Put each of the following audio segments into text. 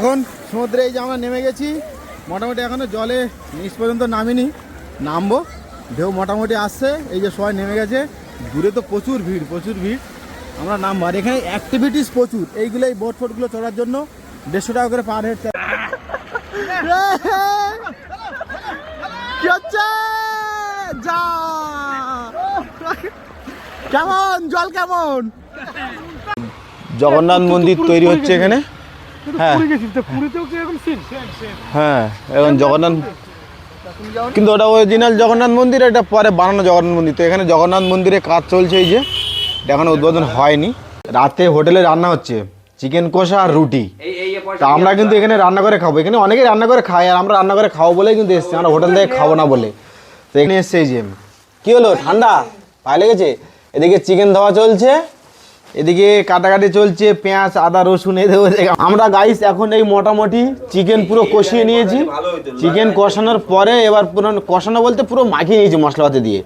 এখন সমুদ্রে এই যে আমরা নেমে গেছি, মোটামুটি এখনো জলে নিচ পর্যন্ত নামিনি, নামবো। ঢেউ মোটামুটি আসছে, এই যে সবাই নেমে গেছে। দূরে তো প্রচুর ভিড়, আমরা নামবো। আর এখানে অ্যাক্টিভিটিস প্রচুর, এইগুলো এই বোট ফোটগুলো চড়ার জন্য 150 টাকা করে পার হেড। কি হচ্ছে? যা কেমন জল, কেমন জগন্নাথ মন্দির তৈরি হচ্ছে এখানে। হ্যাঁ হ্যাঁ, এখন জগন্নাথ, কিন্তু ওটা অরিজিনাল জগন্নাথ মন্দির, এটা পরে বানানো জগন্নাথ মন্দির। তো এখানে জগন্নাথ মন্দিরে কাজ চলছে, এই যে এখনো উদ্বোধন হয়নি। রাতে হোটেলে রান্না হচ্ছে চিকেন কষা আর রুটি। তা আমরা কিন্তু এখানে রান্না করে খাবো, এখানে অনেকেই রান্না করে খায়, আর আমরা রান্না করে খাবো বলেই কিন্তু এসছি, আমরা হোটেল থেকে খাবো না বলে। তো এখানে এসছে। এই যে কী হলো, ঠান্ডা পায়ে লেগেছে? এদিকে চিকেন ধোয়া চলছে, এদিকে কাটাকাটি চলছে, পেঁয়াজ আদা রসুন। এই আমরা গাইস এখন এই মোটামুটি চিকেন পুরো কষিয়ে নিয়েছি। চিকেন কষানোর পরে এবার পুরো কষানো বলতে পুরো মাখিয়ে নিয়েছি মশলাপাতি দিয়ে।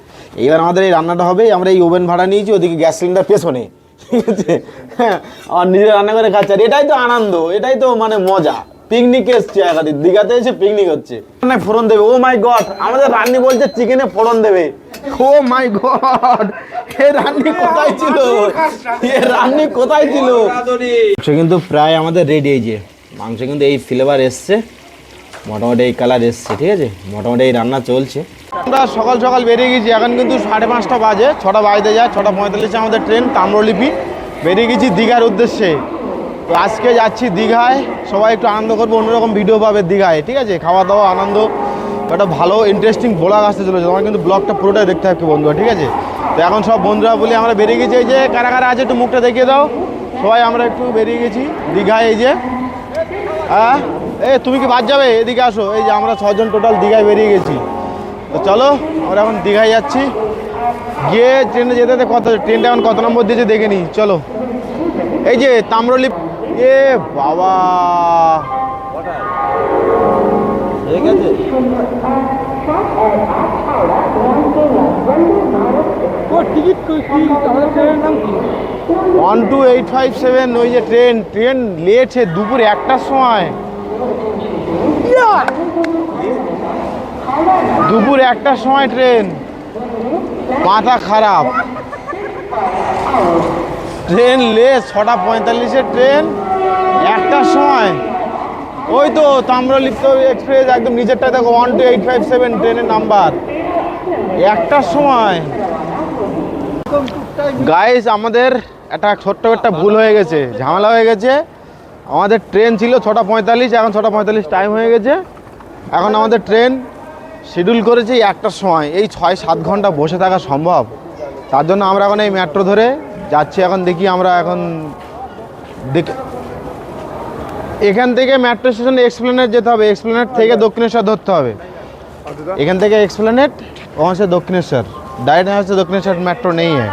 এবার আমাদের এই রান্নাটা হবে। আমরা এই ওভেন ভাড়া নিয়েছি, ওদিকে গ্যাস সিলিন্ডার পেছনে, ঠিক আছে? হ্যাঁ, আর নিজে রান্না করে খাচ্ছে, আর এটাই তো আনন্দ, এটাই তো মানে মজা। পিকনিক এসছে, একাধিক দীঘাতে এসে পিকনিক হচ্ছে। ফোড়ন দেবে, ও মাই গড, আমাদের রান্নি বলছে চিকেনে ফোড়ন দেবে। ও মাই গড, এ রান্নি কোথায় ছিল, এ রান্নি কোথায় ছিল? মাংস কিন্তু প্রায় আমাদের রেডি। এই যে মাংস কিন্তু এই ফ্লেভার এসছে, মোটামুটি এই কালার এসছে, ঠিক আছে? মোটামুটি এই রান্না চলছে। আমরা সকাল সকাল বেরিয়ে গেছি, এখন কিন্তু 5:30 বাজে, 6টা বাজতে যায়। 6:45 আমাদের ট্রেন তাম্রলিপি। বেরিয়ে গেছি দীঘার উদ্দেশ্যে। তো আজকে যাচ্ছি দীঘায়, সবাই একটু আনন্দ করবো, অন্যরকম ভিডিও পাবে দীঘায়, ঠিক আছে? খাওয়া দাওয়া আনন্দ, একটা ভালো ইন্টারেস্টিং ব্লগ আসতে চলেছে। তোমার কিন্তু ব্লগটা পুরোটাই দেখতে হবে বন্ধুরা, ঠিক আছে? তো এখন সব বন্ধুরা বলি আমরা বেরিয়ে গেছি। এই যে কারা কারা আছে একটু মুখটা দেখিয়ে দাও। সবাই আমরা একটু বেরিয়ে গেছি দীঘায়। এই যে হ্যাঁ, তুমি কি বাদ যাবে? এদিকে আসো। এই যে আমরা 6 জন টোটাল দীঘায় বেরিয়ে গেছি। তো চলো আমরা এখন দীঘায় যাচ্ছি। গিয়ে ট্রেনে যেতে যেতে ট্রেনটা এখন কত নম্বর দিয়েছে দেখে নিই, চলো। এই যে তাম্রলিপ, এ বাবা, ঠিক আছে? 12857 ওই যে ট্রেন লেট, দুপুর 1টার সময়, দুপুর 1টার সময় ট্রেন। মাথা খারাপ, ট্রেন লেট, 6:45 ট্রেন, 1টার সময়। ওই তো তাম্রলিপ্ত এক্সপ্রেস একদম নিচেরটা দেখো, 12857 ট্রেনের নাম্বার, 1টার সময়। গাইস আমাদের একটা ছোট্ট একটা ভুল হয়ে গেছে, ঝামেলা হয়ে গেছে। আমাদের ট্রেন ছিল 6:45, এখন 6:45 টাইম হয়ে গেছে। এখন আমাদের ট্রেন শিডিউল করেছে 1টার সময়। এই 6-7 ঘন্টা বসে থাকা সম্ভব? তার জন্য আমরা এখন এই মেট্রো ধরে যাচ্ছি। এখন দেখি আমরা এখন এখান থেকে মেট্রো স্টেশনে এক্সপ্লেনেট যেতে হবে, এক্সপ্লেনেট থেকে দক্ষিণেশ্বর ধরতে হবে। এখান থেকে এক্সপ্লেনেট, ওখান से দক্ষিণেশ্বর, ডাইরেক্ট यहाँ से দক্ষিণেশ্বর মেট্রো নেই है।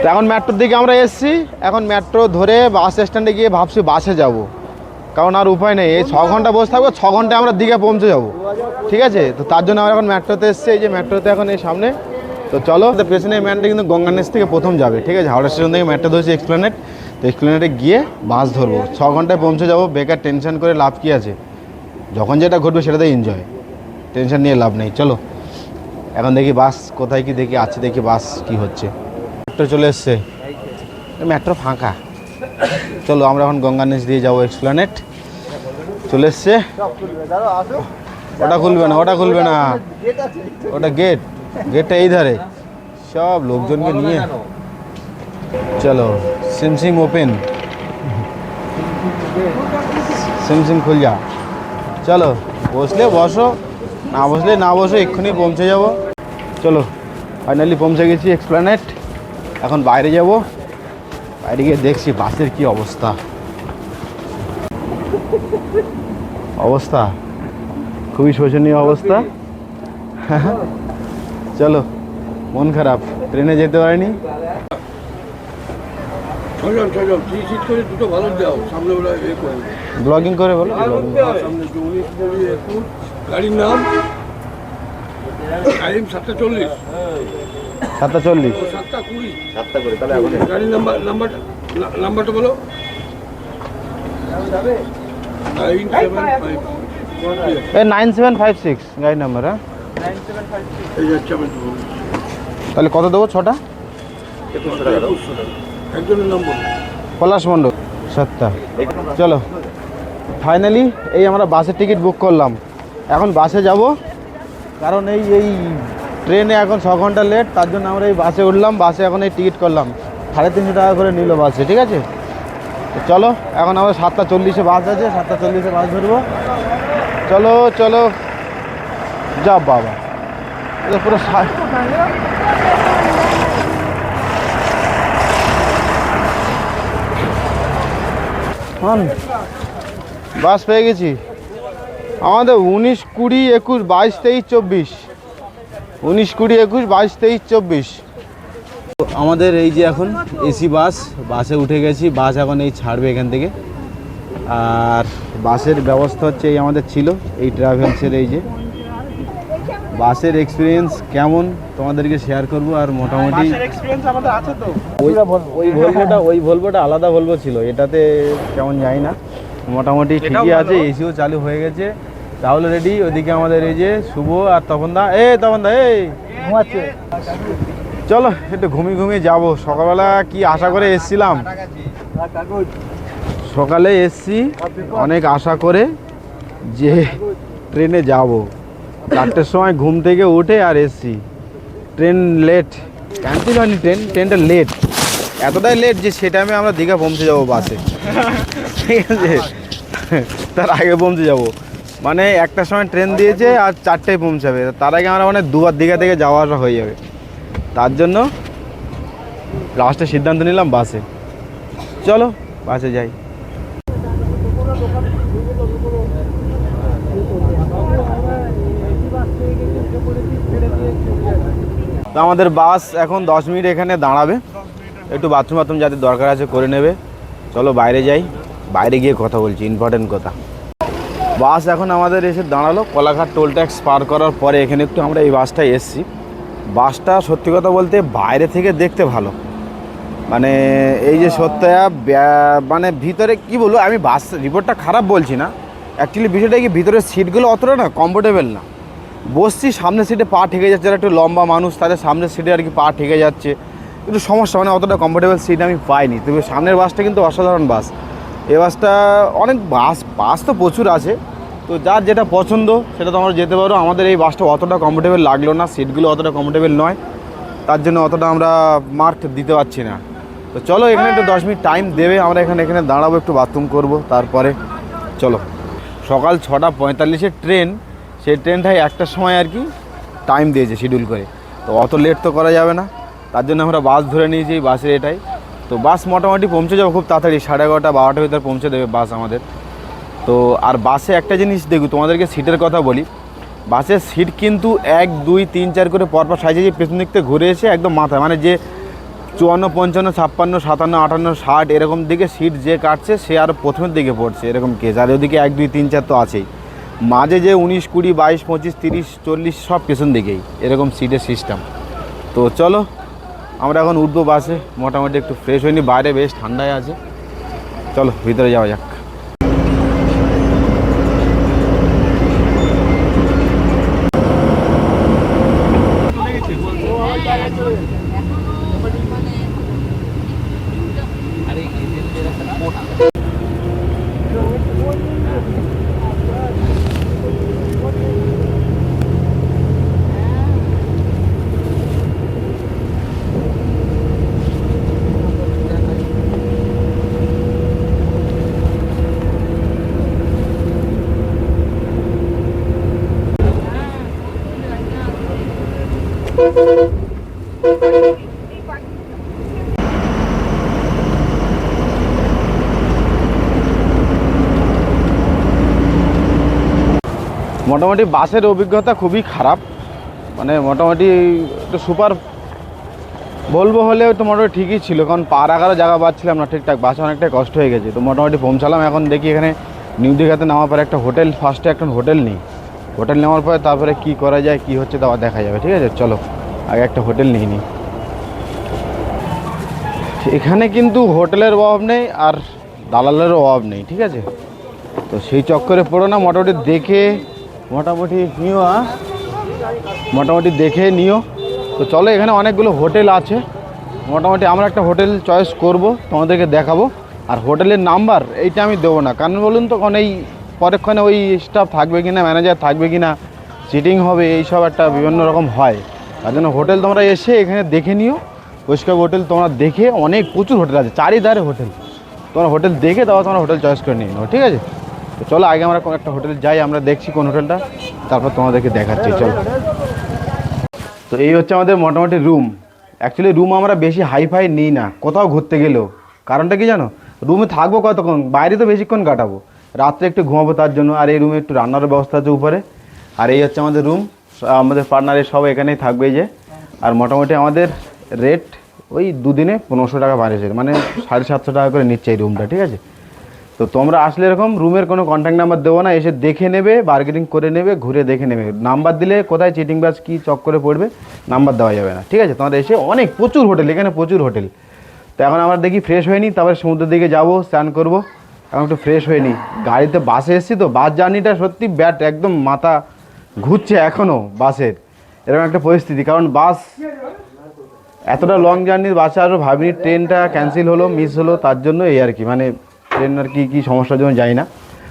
তো এখন মেট্রোর দিকে আমরা এসেছি। এখন মেট্রো ধরে বাস স্ট্যান্ডে গিয়ে ভাবছি বাসে যাব, কারণ আর উপায় নেই। এই 6 ঘন্টা বসে থাকবো, 6 ঘন্টায় আমরা দীঘা পৌঁছে যাব, ঠিক আছে? তো তার জন্য আমরা এখন মেট্রোতে এসেছি। এই যে মেট্রোতে এখন এই সামনে। তো চলো, পেছনে মেট্রো কিন্তু গঙ্গানেশ থেকে প্রথম যাবে, ঠিক আছে? হাওড়া স্টেশন থেকে মেট্রো ধরেছি এক্সপ্লেনেট। তো এক্সপ্লেনেটে গিয়ে বাস ধরবো, 6 ঘন্টায় পৌঁছে যাবো। বেকার টেনশন করে লাভ কী আছে? যখন যেটা ঘটবে সেটাতে এনজয়, টেনশন নিয়ে লাভ নেই। চলো এখন দেখি বাস কোথায় কি দেখি আছে, দেখি বাস কি হচ্ছে। মেট্রো চলে এসছে, মেট্রো ফাঁকা। চলো আমরা এখন গঙ্গানেশ দিয়ে যাবো এক্সপ্লেনেট। চলে এসছে। ওটা খুলবে না, ওটা খুলবে না, ওটা গেটটা এই ধারে। সব লোকজনকে নিয়ে চলো। সিমসিম ওপেন, সিমসিম খুল যা। চলো, বসলে বসো, না বসলে না বসো, এক্ষুনি পৌঁছে যাব। চলো ফাইনালি পৌঁছে গেছি এক্সপ্লেনেট। এখন বাইরে যাব, বাইরে গিয়ে দেখছি বাসের কি অবস্থা। অবস্থা খুবই শোচনীয় অবস্থা। চলো, মন খারাপ, ট্রেনে যেতে পারিনি। ব্লগিং করে বলো, গাড়ির নাম 7:40, 7:40, 7:20, 7:20, তাহলে গাড়ির নাম্বারটা বলো। 9756 গাড়ি নাম্বার। হ্যাঁ, এই যাচ্ছে আমি তো বলছি। তাহলে কত দেবো? 6টা। একজনের নাম বলুন। পলাশ মণ্ডল 7টা। চলো ফাইনালি এই আমরা বাসের টিকিট বুক করলাম, এখন বাসে যাব। কারণ এই ট্রেনে এখন 6 ঘন্টা লেট, তার জন্য আমরা এই বাসে উঠলাম। বাসে এখন এই টিকিট করলাম, 350 টাকা করে নিল বাসে, ঠিক আছে। তো চলো এখন আমরা 7:40 বাস আছে, 7:40 বাস ধরবো। চলো চলো যা বাবা, এটা পুরো বাস পেয়ে গেছি আমাদের 19, 20, 21, 22, 23, 24। 19, 20, 21, 22, 23, 24। আমাদের এই যে এখন এসি বাসে উঠে গেছি। বাস এখন এই ছাড়বে এখান থেকে। আর বাসের ব্যবস্থা হচ্ছে এই আমাদের ছিল এই ট্রাভেলসের। এই যে বাসের এক্সপিরিয়েন্স কেমন তোমাদেরকে শেয়ার করব। আর মোটামুটি ওই ভলভোটা আলাদা ভলভো ছিল, এটাতে কেমন যাই না, মোটামুটি ঠিকই আছে। এসিও চালু হয়ে গেছে, রাহুল রেডি। ওইদিকে আমাদের এই যে শুভ আর তপনদা। তপনদা ঘুমাচ্ছে। চলো একটু ঘুমিয়ে যাবো। সকালবেলা কি আশা করে এসছিলাম, সকালে এসছি অনেক আশা করে যে ট্রেনে যাব। 4টের সময় ঘুম থেকে উঠে আর এসছি। ট্রেন লেট, ক্যান্সেল হয়নি, ট্রেনটা লেট, এতটাই লেট যে সে টাইমে আমরা দীঘা পৌঁছে যাবো বাসে, ঠিক আছে। তার আগে পৌঁছে যাব, মানে 1টার সময় ট্রেন দিয়েছে আর 4টায় পৌঁছাবে। তার আগে আমরা মানে 2বার দীঘা থেকে যাওয়া আসা হয়ে যাবে। তার জন্য লাস্টে সিদ্ধান্ত নিলাম বাসে। চলো বাসে যাই। তো আমাদের বাস এখন 10 মিনিট এখানে দাঁড়াবে, একটু বাথরুম যাতে দরকার আছে করে নেবে। চলো বাইরে যাই, বাইরে গিয়ে কথা বলছি, ইম্পর্টেন্ট কথা। বাস এখন আমাদের এসে দাঁড়ালো কোলাঘাট টোল ট্যাক্স পার করার পরে। এখানে একটু আমরা এই বাসটায় এসছি। বাসটা সত্যি কথা বলতে বাইরে থেকে দেখতে ভালো, মানে এই যে সত্যয়া মানে ভিতরে কি বলবো, আমি বাস রিপোর্টটা খারাপ বলছি না, অ্যাকচুয়ালি বিষয়টা কি ভিতরের সিটগুলো অতটা না কমফোর্টেবল না। বসছি সামনের সিটে পা ঠেকে যাচ্ছে, যারা একটু লম্বা মানুষ তাদের সামনের সিটে আর কি পা ঠেকে যাচ্ছে, একটু সমস্যা, মানে অতটা কমফোর্টেবল সিট আমি পাইনি। তবে সামনের বাসটা কিন্তু অসাধারণ বাস। এই বাসটা অনেক বাস তো প্রচুর আছে, তো যার যেটা পছন্দ সেটা তোমরা যেতে পারো। আমাদের এই বাসটা অতটা কমফোর্টেবল লাগলো না, সিটগুলো অতটা কমফোর্টেবল নয়, তার জন্য অতটা আমরা মার্ক দিতে পারছি না। তো চলো এখানে একটু 10 মিনিট টাইম দেবে, আমরা এখানে দাঁড়াবো, একটু বাথরুম করব, তারপরে চলো। সকাল 6:45 ট্রেন, সেই ট্রেনটাই 1টার সময় আর কি টাইম দিয়েছে শিডিউল করে। তো অত লেট তো করা যাবে না, তার জন্য আমরা বাস ধরে নিয়েছি। বাসে এটাই তো বাস মোটামুটি পৌঁছে যাবো খুব তাড়াতাড়ি, 11:30 12টার ভিতরে পৌঁছে দেবে বাস আমাদের। তো আর বাসে একটা জিনিস দেখো, তোমাদেরকে সিটের কথা বলি। বাসের সিট কিন্তু 1 2 3 4 করে পরপর সাইজে যে পেছন দিক থেকে ঘুরে এসে একদম মাথায়, মানে যে 54 55 56 57 58 60 এরকম দিকে সিট যে কাটছে সে আর প্রথমের দিকে পড়ছে, এরকম কেস। আর ওদিকে 1 2 3 4 তো আছেই, মাঝে যে 19 20 22 25 30 40 সব পেছন দিকেই এরকম সিটের সিস্টেম। তো চলো আমরা এখন উঠবো বাসে, মোটামুটি একটু ফ্রেশ হয়নি, বাইরে বেশ ঠান্ডায় আছে। চলো ভিতরে যাওয়া যাক। মোটামুটি বাসের অভিজ্ঞতা খুবই খারাপ, মানে মোটামুটি একটু সুপার বলবো হলেও তো মোটামুটি ঠিকই ছিল, কারণ পা রাখারও জায়গা পাচ্ছিলাম না ঠিকঠাক, বাসে অনেকটাই কষ্ট হয়ে গেছে। তো মোটামুটি পৌঁছালাম। এখন দেখি এখানে নিউ দীঘাতে নামার পরে একটা হোটেল, ফার্স্টে একটা হোটেল নিই, হোটেল নেওয়ার পরে তারপরে কি করা যায় কি হচ্ছে তা দেখা যাবে, ঠিক আছে। চলো আগে একটা হোটেল নিয়ে নিই। এখানে কিন্তু হোটেলের অভাব নেই আর দালালেরও অভাব নেই, ঠিক আছে। তো সেই চক্করে পড়ো না, মোটামুটি দেখে নিও। মোটামুটি দেখে নিও। তো চলো, এখানে অনেকগুলো হোটেল আছে। মোটামুটি আমরা একটা হোটেল চয়েস করব, তোমাদেরকে দেখাবো। আর হোটেলের নাম্বার এইটা আমি দেবো না, কারণ বলুন তো, কারণ এই পরেক্ষণে ওই স্টাফ থাকবে কি না, ম্যানেজার থাকবে কি না, চিটিং হবে, এইসব একটা বিভিন্ন রকম হয়। তার জন্য হোটেল তোমরা এসে এখানে দেখে নিও। পরিষ্কার হোটেল তোমরা দেখে, অনেক প্রচুর হোটেল আছে, চারিধারে হোটেল। তোমরা হোটেল দেখে তাও তোমরা হোটেল চয়েস করে নিয়ে নাও, ঠিক আছে? তো চলো, আগে আমরা কোনো একটা হোটেলে যাই, আমরা দেখছি কোন হোটেলটা, তারপর তোমাদেরকে দেখাচ্ছি। চলো। তো এই হচ্ছে আমাদের মোটামুটি রুম। অ্যাকচুয়ালি রুম আমরা বেশি হাইফাই নিই না কোথাও ঘুরতে গেলেও। কারণটা কি জানো? রুমে থাকবো কতক্ষণ, বাইরে তো বেশিক্ষণ কাটাবো, রাত্রে একটু ঘুমাবো তার জন্য। আর এই রুমে একটু রান্নারও ব্যবস্থা আছে উপরে। আর এই হচ্ছে আমাদের রুম, আমাদের পার্টনারের সব এখানেই থাকবে এই যে। আর মোটামুটি আমাদের রেট ওই দুদিনে 1500 টাকা বাড়িয়েছে, মানে 750 টাকা করে নিচ্ছে এই রুমটা, ঠিক আছে? তো তোমরা আসলে এরকম রুমের কোনো কন্ট্যাক্ট নাম্বার দেবো না, এসে দেখে নেবে, বার্গেনিং করে নেবে, ঘুরে দেখে নেবে। নাম্বার দিলে কোথায় চিটিং বাজ কী চক্করে পড়বে, নাম্বার দেওয়া যাবে না, ঠিক আছে? তোমরা এসে অনেক প্রচুর হোটেল, এখানে প্রচুর হোটেল। তো এখন আমরা দেখি ফ্রেশ হয়ে নিই, তারপরে সমুদ্রের দিকে যাবো, স্নান করবো। এখন একটু ফ্রেশ হয়ে নিই। গাড়িতে বাসে এসেছি তো, বাস জার্নিটা সত্যি ব্যাড, একদম মাথা ঘুরছে এখনও বাসের, এরকম একটা পরিস্থিতি। কারণ বাস এতটা লং জার্নির বাসে আরও ভাবিনি, ট্রেনটা ক্যান্সেল হলো, মিস হলো, তার জন্য এই আর কি, মানে ট্রেন আর কি সমস্যার জন্য যাই না।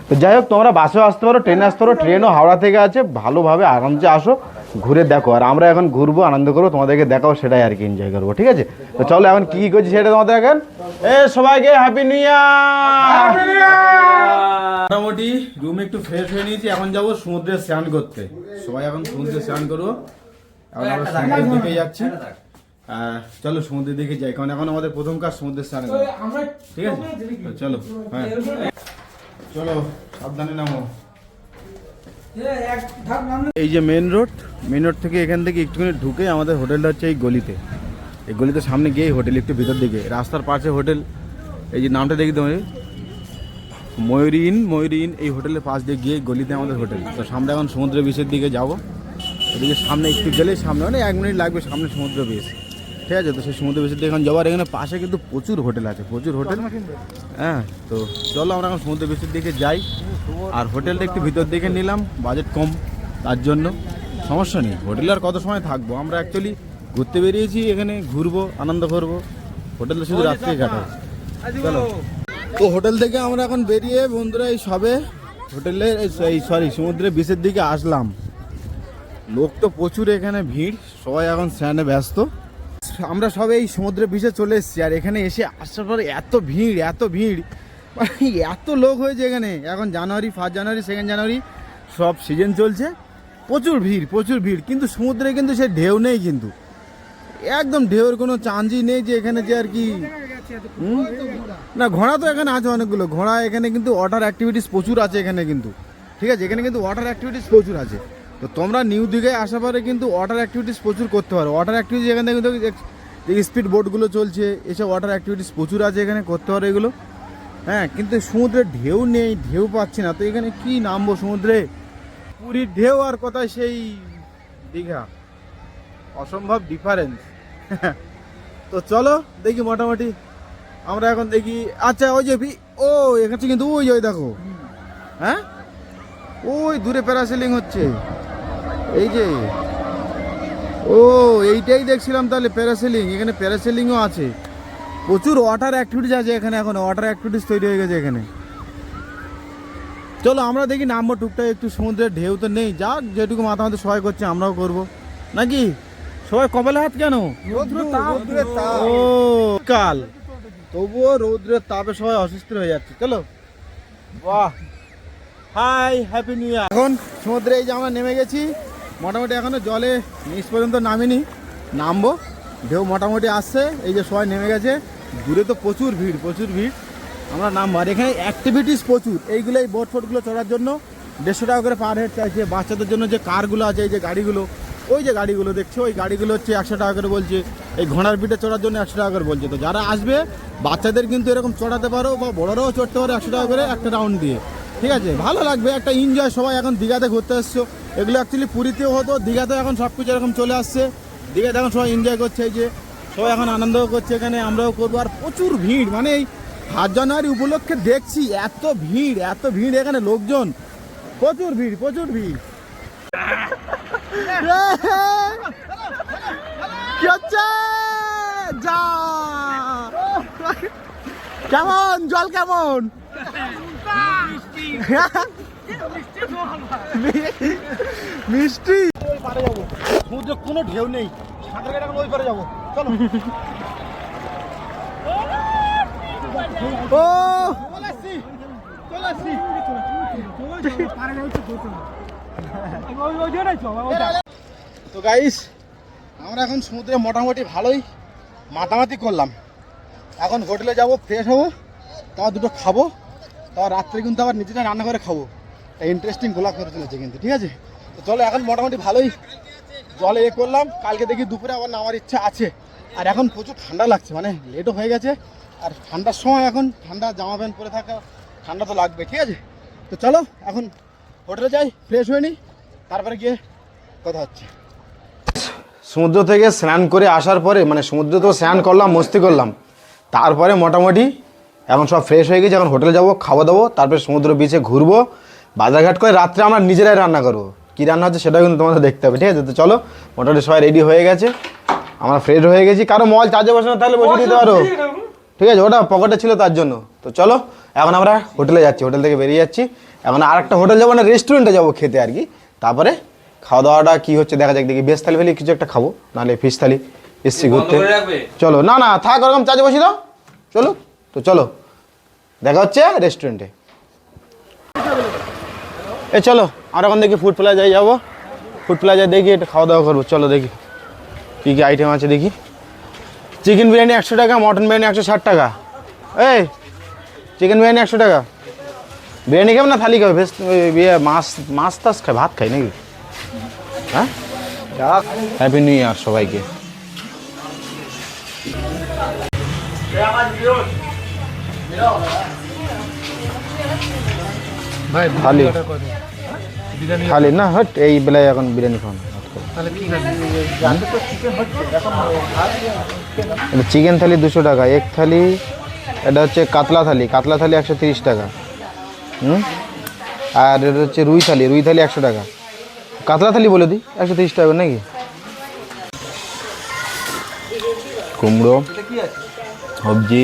তো যাই হোক, তোমরা বাসেও আসতে পারো, ট্রেনে আসতে পারো, ট্রেনও হাওড়া থেকে আছে, ভালোভাবে আরামসে আসো, ঘুরে দেখো। আর আমরা এখন ঘুরবো, আনন্দ করবো, তোমাদেরকে দেখাও, সেটাই আর কি এনজয় করবো, ঠিক আছে? তো চলো, এখন কী করছি সেটা তোমাদের এখন সবাইকে হ্যাপি নিউ ইয়ার। মোটামুটি রুমে একটু ফ্রেশ হয়ে নিয়েছি, এখন যাবো সমুদ্রে স্নান করতে। সবাই এখন সমুদ্রে স্নান করবো, এখন আমরা সমুদ্রের দিকে যাচ্ছি। চলো সমুদ্রের দিকে যাই, কারণ এখন আমাদের প্রথম কাজ সমুদ্রে স্নান করা, ঠিক আছে? তো চলো, হ্যাঁ চলো, সাবধানে নামো। এই যে মেন রোড থেকে এখান থেকে একটুখানি ঢুকে আমাদের হোটেলটা হচ্ছে এই গলিতে। এই গলিতে সামনে গিয়ে হোটেল, একটু ভিতর দিকে রাস্তার পাশে হোটেল। এই যে নামটা দেখি তোমার, ময়ূরী ইন। এই হোটেলের পাশ দিয়ে গিয়ে গলিতে আমাদের হোটেল। তো সামনে এখন সমুদ্র বিচের দিকে যাবো। এদিকে সামনে একটু গেলে সামনে, মানে 1 মিনিট লাগবে, সামনে সমুদ্র বিচ, ঠিক আছে? তো সেই সমুদ্র বিচের দিকে এখন যাওয়ার, এখানে পাশে কিন্তু প্রচুর হোটেল আছে, প্রচুর হোটেল। হ্যাঁ, তো চলো আমরা এখন সমুদ্র বিচের দিকে যাই। আর হোটেলটা একটু ভিতর দিকে নিলাম, বাজেট কম, তার জন্য সমস্যা নেই। হোটেলে আর কত সময় থাকবো, আমরা অ্যাকচুয়ালি ঘুরতে বেরিয়েছি, এখানে ঘুরবো, আনন্দ করবো, হোটেলটা শুধু রাত্রেই কাটাবো। চলো। তো হোটেল থেকে আমরা এখন বেরিয়ে বন্ধুরা এই সবে হোটেলের সমুদ্রের বিচের দিকে আসলাম। লোক তো প্রচুর, এখানে ভিড়, সবাই এখন স্নানে ব্যস্ত। আমরা সবে এই সমুদ্রের বিচে চলে এসেছি। আর এখানে এসে আসার পরে এত ভিড়, মানে এত লোক হয়েছে এখানে। এখন জানুয়ারি, 1 জানুয়ারি, 2 জানুয়ারি সব সিজন চলছে, প্রচুর ভিড়। কিন্তু সমুদ্রে কিন্তু সে ঢেউ নেই, কিন্তু একদম ঢেউয়ের কোনো চান্সই নেই যে এখানে যে আর কি। না, ঘোড়া তো এখানে আছে অনেকগুলো ঘোড়া। এখানে কিন্তু ওয়াটার অ্যাক্টিভিটিস প্রচুর আছে এখানে কিন্তু, ঠিক আছে? এখানে কিন্তু ওয়াটার অ্যাক্টিভিটিস প্রচুর আছে। তো তোমরা নিউ দীঘায় আসার পরে কিন্তু ওয়াটার অ্যাক্টিভিটিস প্রচুর করতে পারো। ওয়াটার অ্যাক্টিভিটিস এখানে কিন্তু স্পিড বোটগুলো চলছে, এসব ওয়াটার অ্যাক্টিভিটিস প্রচুর আছে এখানে, করতে পারো এগুলো। হ্যাঁ, কিন্তু সমুদ্রে ঢেউ নেই, ঢেউ পাচ্ছি না। তো এখানে কি নামবো সমুদ্রে? পুরীর ঢেউ আর কোথায় সেই দীঘা, অসম্ভব ডিফারেন্স। তো চলো দেখি, মোটামুটি আমরা এখন দেখি। আচ্ছা, ওই যে এখানে কিন্তু ওই দেখো, হ্যাঁ ওই দূরে প্যারাসেলিং হচ্ছে, এই যে এইটাই দেখছিলাম। তাহলে প্যারাসেলিং, এখানে প্যারাসেলিংও আছে, প্রচুর ওয়াটার অ্যাক্টিভিটিস আছে এখানে। এখন ওয়াটার অ্যাক্টিভিটিস তৈরি হয়ে গেছে এখানে। চলো আমরা দেখি নামবো টুকটাক একটু। সমুদ্রের ঢেউ তো নেই, যাক যেটুকু মাথা আমাদের সহায় করছে আমরাও করব নাকি? সবাই কপালে হাত কেন? কাল তবুও রৌদ্রের তাপে সবাই অসুস্থ হয়ে যাচ্ছে। চলো, বাহ, হাই, হ্যাপি নিউ ইয়ার। এখন সমুদ্রে এই যে আমরা নেমে গেছি, মোটামুটি এখনো জলে নিচ পর্যন্ত নামিনি, নামবো। ঢেউ মোটামুটি আসছে, এই যে সবাই নেমে গেছে। দূরে তো প্রচুর ভিড়, আমরা নামবো। আর এখানে অ্যাক্টিভিটিস প্রচুর, এইগুলো এই বোট ফোটগুলো চড়ার জন্য 150 টাকা করে পার হেড চাইছে। বাচ্চাদের জন্য যে কারগুলো আছে, এই যে গাড়িগুলো, ওই যে গাড়িগুলো দেখছো, ওই গাড়িগুলো হচ্ছে 100 টাকা করে বলছে। এই ঘোড়ার পিঠে চড়ার জন্য 100 টাকা করে বলছে। তো যারা আসবে বাচ্চাদের কিন্তু এরকম চড়াতে পারো, বা বড়রাও চড়তে পারো 100 টাকা করে একটা রাউন্ড দিয়ে, ঠিক আছে? ভালো লাগবে, একটা এনজয়। সবাই এখন দীঘাতে ঘুরতে আসছো, এগুলো অ্যাকচুয়ালি পুরীতেও হতো, দীঘাতেও এখন সব কিছু এরকম চলে আসছে। দীঘাতে এখন সবাই এনজয় করছে, এই যে সবাই এখন আনন্দও করছে এখানে, আমরাও করবো। আর প্রচুর ভিড়, মানে এই 5 জানুয়ারি উপলক্ষে দেখছি এত ভিড় এখানে লোকজন, প্রচুর ভিড়। কি হচ্ছে? যা কেমন জল কেমন? মিষ্টি। সমুদ্রে কোনো ঢেউ নেই, সাঁতার কেটে এখন ওই পারে যাবো, চলো। ও তো গাইস, আমরা এখন সমুদ্রে মোটামুটি ভালোই মাতামাতি করলাম। এখন হোটেলে যাব, ফ্রেশ হবো, তারপর দুটো খাবো, তারপর রাত্রে কিন্তু আবার নিজেরা রান্না করে খাবো। ইন্টারেস্টিং গোলা করে চলেছে কিন্তু, ঠিক আছে? তো চলো, এখন মোটামুটি ভালোই জলে করলাম। কালকে দেখি দুপুরে আবার নামার ইচ্ছা আছে। আর এখন প্রচুর ঠান্ডা লাগছে, মানে লেটও হয়ে গেছে। আর ঠান্ডার সময় এখন ঠান্ডা জামা প্যান্ট পরে থাকা, ঠান্ডা তো লাগবে, ঠিক আছে? তো চলো এখন হোটেলে যাই, ফ্রেশ হয়ে নিই, তারপরে গিয়ে কথা হচ্ছে। সমুদ্র থেকে স্নান করে আসার পরে, মানে সমুদ্রে তো স্নান করলাম, মস্তি করলাম, তারপরে মোটামুটি এখন সব ফ্রেশ হয়ে গেছে। এখন হোটেলে যাবো, খাওয়া দাবো, তারপরে সমুদ্র বিচে ঘুরবো, বাজারঘাট করে রাত্রে আমরা নিজেরাই রান্না করবো। কী রান্না হচ্ছে সেটাও কিন্তু তোমাদের দেখতে হবে, ঠিক আছে? তো চলো, মোটামুটি সবাই রেডি হয়ে গেছে, আমরা ফ্রেশ হয়ে গেছি। কারো মোবাইল চার্জে বসানো থাকলে বসে দিতে পারো, ঠিক আছে? ওটা পকেটে ছিল তার জন্য। তো চলো, এখন আমরা হোটেলে যাচ্ছি, হোটেল থেকে বেরিয়ে যাচ্ছি। এখন আর একটা হোটেল যাবো না, রেস্টুরেন্টে যাবো খেতে আর কি। তারপরে খাওয়া দাওয়াটা কী হচ্ছে দেখা যাক, দেখি ভেজ থালি ফেলি কিছু একটা খাবো, নাহলে ফিশ থালি। এসছি ঘুরতে, চলো। না থাক, ওরকম চার্জে বসিয়ে দাও, চলো। তো চলো, দেখা হচ্ছে রেস্টুরেন্টে। চলো, আর এখন দেখি ফুড প্লাজায় যাবো, ফুড প্লাজায় দেখি একটু খাওয়া দাওয়া করবো। চলো দেখি কী কী আইটেম আছে দেখি। চিকেন বিরিয়ানি 100 টাকা, মটন বিরিয়ানি 160 টাকা। এই চিকেন বিরিয়ানি 100 টাকা। বিরিয়ানি খাবে না থালি খাবে? বেশ মাছ টাছ খায়, ভাত খাই নাকি? হ্যাঁ, হ্যাপি নিউ ইয়ার সবাইকে। থালি না হট, এই বেলায় এখন বিরিয়ানি খাওয়ানো। চিকেন থালি 200 টাকা, এক থালি। এটা হচ্ছে কাতলা থালি 130 টাকা। আর এটা হচ্ছে রুই থালি 100 টাকা। কাতলা থালি বলে দিই 130 টাকা নাকি? কুমড়ো সবজি,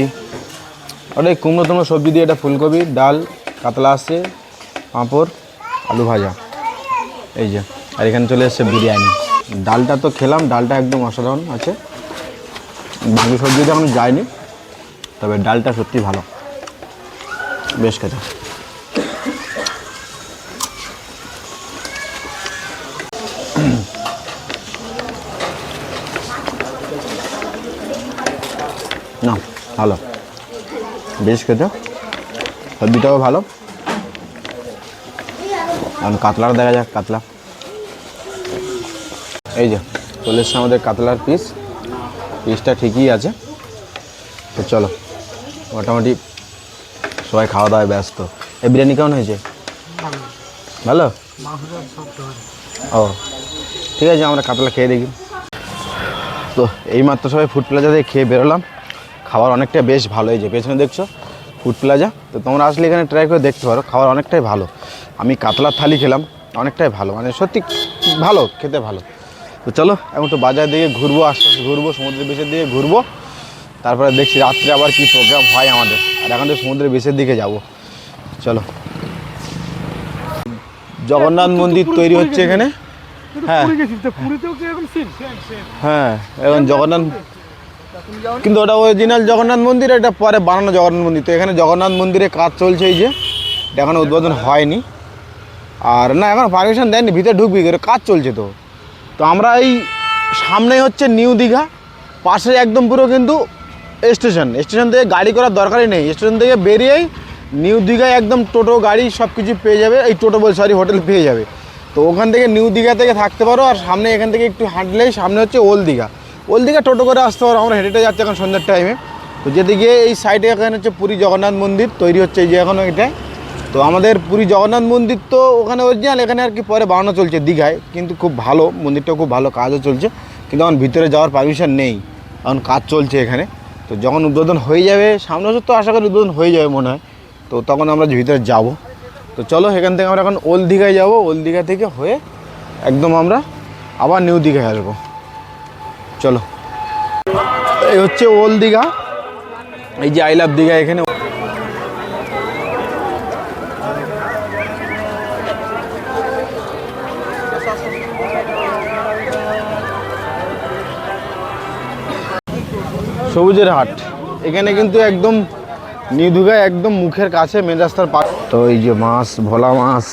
ওটা কুমড়ো টুমড়ো সবজি দিয়ে, এটা ফুলকপি, ডাল, কাতলা আসছে, পাঁপড়, আলু ভাজা, এই যে। আর এখানে চলে এসছে বিরিয়ানি। ডালটা তো খেলাম, ডালটা একদম অসাধারণ আছে। বাকি সবজিতে এখন যায়নি, তবে ডালটা সত্যি ভালো, বেশ খেতে। না ভালো, বেশ খেতে, সবজিটাও ভালো। এখন কাতলাটা দেখা যাক, কাতলা এই যে চলে এসছে আমাদের কাতলার পিসটা ঠিকই আছে। তো চলো, মোটামুটি সবাই খাওয়া দাওয়ায় ব্যস্ত। এই বিরিয়ানি কেমন হয়েছে? ভালো। ও ঠিক আছে, আমরা কাতলা খেয়ে দেখি। তো এইমাত্র সবাই ফুড প্লাজা থেকে খেয়ে বেরোলাম। খাবার অনেকটা বেশ ভালো, এই যে পেছনে দেখছো ফুড প্লাজা। তো তোমরা আসলে এখানে ট্রাই করে দেখতে পারো, খাবার অনেকটাই ভালো। আমি কাতলার থালি খেলাম, অনেকটাই ভালো, মানে সত্যি ভালো, খেতে ভালো। তো চলো এখন তো বাজার দিকে ঘুরবো, আশপাশে ঘুরবো, সমুদ্রের বিচের দিকে ঘুরবো, তারপরে দেখছি রাত্রে আবার কি প্রোগ্রাম হয় আমাদের। আর এখন তো সমুদ্রের বিচের দিকে যাব। চলো, জগন্নাথ মন্দির তৈরি হচ্ছে এখানে। হ্যাঁ হ্যাঁ, এখন জগন্নাথ, কিন্তু ওটা অরিজিনাল জগন্নাথ মন্দির, এটা পরে বানানো জগন্নাথ মন্দির। তো এখানে জগন্নাথ মন্দিরে কাজ চলছে, এই যে এখনো উদ্বোধন হয়নি। আর না, এখন পারমিশন দেয়নি, ভিতরে ঢুকবি করে, কাজ চলছে। তো তো আমরা এই সামনে হচ্ছে নিউ দীঘা, পাশে একদম পুরো কিন্তু স্টেশন থেকে গাড়ি করার দরকারই নেই। স্টেশন থেকে বেরিয়েই নিউ দীঘায় একদম টোটো গাড়ি সব কিছু পেয়ে যাবে, এই টোটো হোটেল পেয়ে যাবে। তো ওখান থেকে নিউ দীঘা থেকে থাকতে পারো। আর সামনে এখান থেকে একটু হাঁটলেই সামনে হচ্ছে ওল্ড দীঘা টোটো করে আসতে পারো। আমরা হেঁটে যাচ্ছি এখন সন্ধ্যার টাইমে। তো যেদিকে এই সাইডে এখানে হচ্ছে পুরী জগন্নাথ মন্দির তৈরি হচ্ছে, এই যে এখনও এটা। তো আমাদের পুরী জগন্নাথ মন্দির তো ওখানে অরিজিনাল, এখানে আর কি পরে বানানো চলছে দীঘায়, কিন্তু খুব ভালো মন্দিরটাও, খুব ভালো কাজও চলছে। কিন্তু এখন ভিতরে যাওয়ার পারমিশন নেই, এখন কাজ চলছে এখানে। তো তো যখন উদ্বোধন হয়ে যাবে, সামনে বছর তো আশা করি উদ্বোধন হয়ে যাবে মনে হয়, তো তখন আমরা ভিতরে যাব। তো চলো এখান থেকে আমরা এখন ওল্ড দীঘায় যাবো, ওল্ড দীঘা থেকে হয়ে একদম আমরা আবার নিউ দীঘায় আসবো। চলো, এই হচ্ছে ওল্ড দীঘা, এই যে আই লাভ দীঘা। এখানে সবুজের হাট, এখানে কিন্তু একদম নিউ দীঘায় একদম মুখের কাছে, মেন রাস্তার পাশ। তো এই যে মাছ, ভোলা মাছ,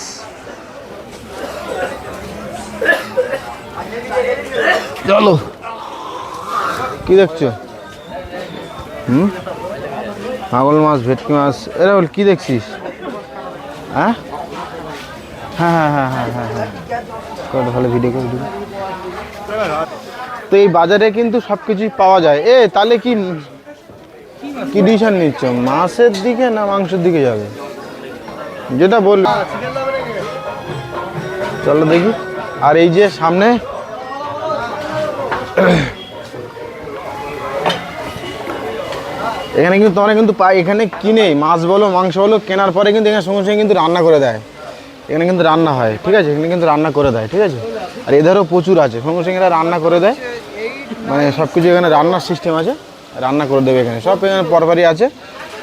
চলো। কি দেখছো? মাগুর মাছ, ভেটকি মাছ, এরা বল কি দেখছিস? হ্যাঁ হ্যাঁ হ্যাঁ হ্যাঁ হ্যাঁ হ্যাঁ হ্যাঁ, ভালো ভিডিও করে দিবি। তো এই বাজারে কিন্তু সব কিছুই পাওয়া যায়। তাহলে কি কি ডিসিশন নিচ্ছ, মাছের দিকে না মাংসের দিকে যাবে? যেটা বল, চলো দেখি। আর এই যে সামনে এখানে কিন্তু তোমরা কিন্তু এখানে কিনে মাছ বলো মাংস বলো কেনার পরে কিন্তু এখানে সঙ্গে সঙ্গে কিন্তু রান্না করে দেয়। এখানে কিন্তু রান্না হয়, ঠিক আছে, এখানে কিন্তু রান্না করে দেয়, ঠিক আছে। আর এধারও প্রচুর আছে, সঙ্গে সঙ্গে এরা রান্না করে দেয়, মানে সব কিছু এখানে রান্নার সিস্টেম আছে, রান্না করে দেবে এখানে সব। এখানে পরপারি আছে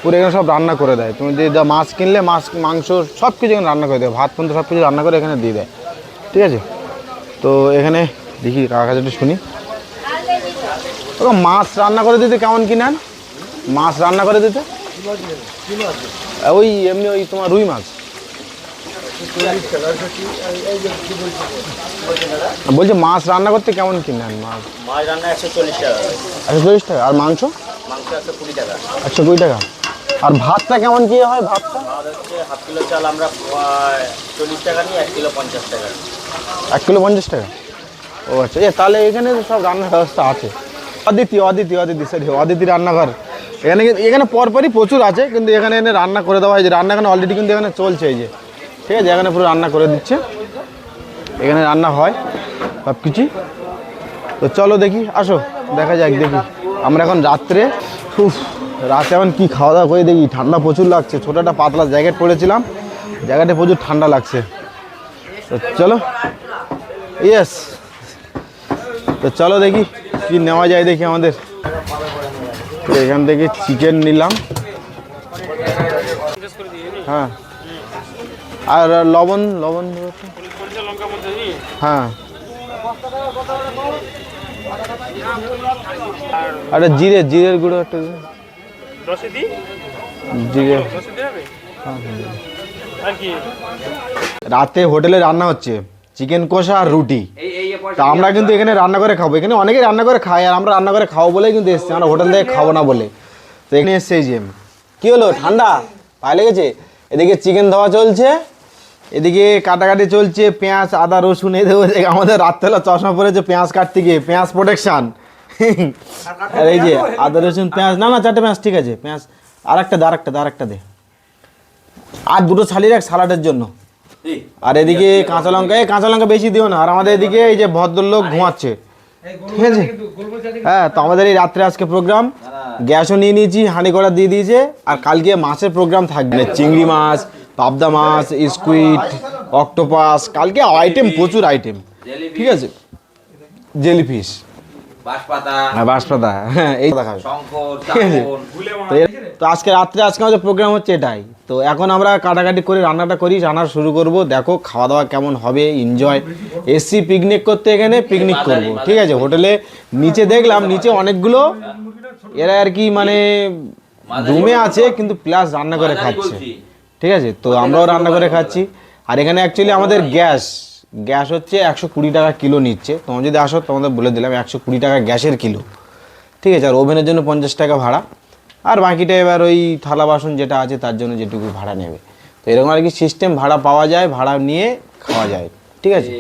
পুরো, এখানে সব রান্না করে দেয়। তুমি যে মাছ কিনলে মাছ মাংস সব কিছু এখানে রান্না করে দেয়, ভাত পর্যন্ত সব কিছু রান্না করে এখানে দিয়ে দেয়, ঠিক আছে। তো এখানে দেখি কাকার কাছে একটু শুনি, মাছ রান্না করে দিতে কেমন কি নেন? মাছ রান্না করে দিতে ওই এমনি ওই তোমার রুই মাছ বলছে, মাছ রান্না করতে কেমন কি নেন? মাছ রান্না 140 টাকা। 140 টাকা। আর মাংস? মাংস 120 টাকা। 120 টাকা। আর ভাতটা কেমন কি হয়? ভাতটা হচ্ছে হাফ কিলো চাল আমরা 40 টাকা নিই, 1 কিলো 50 টাকা। 1 কিলো 50 টাকা। ও আচ্ছা, তাহলে এখানে সব রান্নার ব্যবস্থা আছে। অদিতি সরি, অদিতি রান্নাঘর। এখানে পরপরই প্রচুর আছে, কিন্তু এখানে এনে রান্না করে দেওয়া হয়। যে রান্না এখানে অলরেডি কিন্তু এখানে চলছে, এই যে, ঠিক আছে, এখানে পুরো রান্না করে দিচ্ছে, এখানে রান্না হয় সব কিছুই। তো চলো দেখি, আসো দেখা যাক। দেখি আমরা এখন রাত্রে, রাতে এখন কি খাওয়া দাওয়া করে দেখি। ঠান্ডা প্রচুর লাগছে, ছোটো একটা পাতলা জ্যাকেট পরেছিলাম, জ্যাকেটে প্রচুর ঠান্ডা লাগছে। তো চলো, ইয়েস, তো চলো দেখি কি নেওয়া যায়। দেখি আমাদের এখান থেকে চিকেন নিলাম, হ্যাঁ, আর লবণ হ্যাঁ, আরে জিরের গুঁড়ো একটা জিরে। রাতে হোটেলে রান্না হচ্ছে চিকেন কষা আর রুটি। তা আমরা কিন্তু এখানে রান্না করে খাবো, এখানে অনেকেই রান্না করে খায়, আর আমরা রান্না করে খাবো বলেই কিন্তু এসছি, আমরা হোটেল থেকে খাবো না বলে। তো এখানে এসছে। এই যে কী হলো, ঠান্ডা পায়ে লেগেছে? এদিকে চিকেন ধোয়া চলছে, এদিকে কাটাকাটি চলছে, পেঁয়াজ আদা রসুন। এই দেখো আমাদের রাত্রেবেলা চশমা পড়েছে পেঁয়াজ কাটতে গিয়ে, পেঁয়াজ প্রোটেকশান। আর এই যে আদা রসুন পেঁয়াজ, না 4টে পেঁয়াজ, ঠিক আছে, পেঁয়াজ আর একটা দে, আর 2টো ছালি রাখ সালাডের জন্য। আর এদিকে কাঁচা লঙ্কা বেশি দিও না। আর আমাদের এদিকে এই যে ভদ্রলোক ঘুমাচ্ছে, ঠিক আছে। হ্যাঁ, তো আমাদের এই রাত্রে আজকে প্রোগ্রাম, গ্যাসও নিয়ে নিয়েছি, হাঁড়ি কড়া দিয়ে দিয়েছে। আর কালকে মাছের প্রোগ্রাম থাকবে, চিংড়ি মাছ, পাবদা মাছ, স্কুইড, অক্টোপাস, কালকে আইটেম প্রচুর আইটেম, ঠিক আছে। জেলিফিশ, বাঁশপাতা, হ্যাঁ, এই দেখাবে, ঠিক আছে। তো আজকে রাত্রে আমাদের প্রোগ্রাম হচ্ছে এটাই। তো এখন আমরা কাটাকাটি করে রান্নাটা করি, রান্না শুরু করব। দেখো খাওয়া দাওয়া কেমন হবে, এনজয়। এসছি পিকনিক করতে, এখানে পিকনিক করব, ঠিক আছে। হোটেলে নিচে দেখলাম, নিচে অনেকগুলো এরা আর কি মানে রুমে আছে, কিন্তু প্লাস রান্না করে খাচ্ছে, ঠিক আছে। তো আমরাও রান্না করে খাচ্ছি। আর এখানে অ্যাকচুয়ালি আমাদের গ্যাস হচ্ছে 120 টাকা কিলো নিচ্ছে। তোমরা যদি আসো তোমাদের বলে দিলাম 120 টাকা গ্যাসের কিলো, ঠিক আছে। আর ওভেনের জন্য 50 টাকা ভাড়া, আর বাকিটা এবার ওই থালা বাসন যেটা আছে তার জন্য যেটুকু ভাড়া নেবে। তো এরকম আর কি সিস্টেম, ভাড়া পাওয়া যায়, ভাড়া নিয়ে খাওয়া যায়, ঠিক আছে।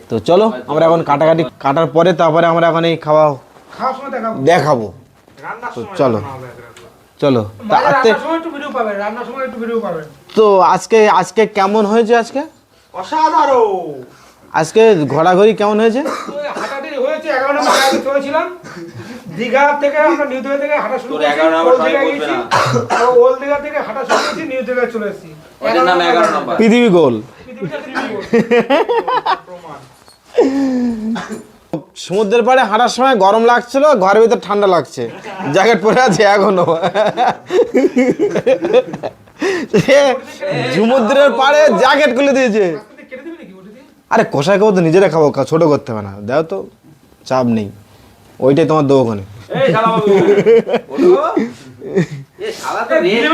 তো চলো আমরা এখন কাটার পরে তারপরে আমরা এখন এই খাওয়া দেখাবো। তো চলো তো আজকে কেমন হয়েছে? আজকে অসাধারণ। আজকে ঘোরাঘুরি কেমন হয়েছে? দীঘা থেকে আমরা নিউ দীঘা থেকে হাঁটা শুরু তোর করেছি 11 নম্বর ওল্ড সবাই দীঘা বলবে গেছি না। ওল্ড দীঘা থেকে হাঁটা শুরু করেছি নিউ দীঘায় চলে এসেছি ওদের নাম 11 নম্বর। পৃথিবী গোল। পৃথিবীটা পৃথিবী গোল। প্রমাণ সমুদ্রের পাড়ে হাঁটার সময় গরম লাগছিল, ঘরের ভিতর ঠান্ডা লাগছে, জ্যাকেট পরে আছে এখনো। সে সমুদ্রের পাড়ে জ্যাকেট খুলে দিয়েছে। কেটে দিবি নাকি ওটা দিয়ে? আরে কষাই খাবো তো নিজেরা খাবো, ছোট করতে হবে না, দাও তো, চাপ নেই, ওইটাই তোমার দেবো ওখানে। এই শালা বাবু ওঠো। এ শালা তো রেড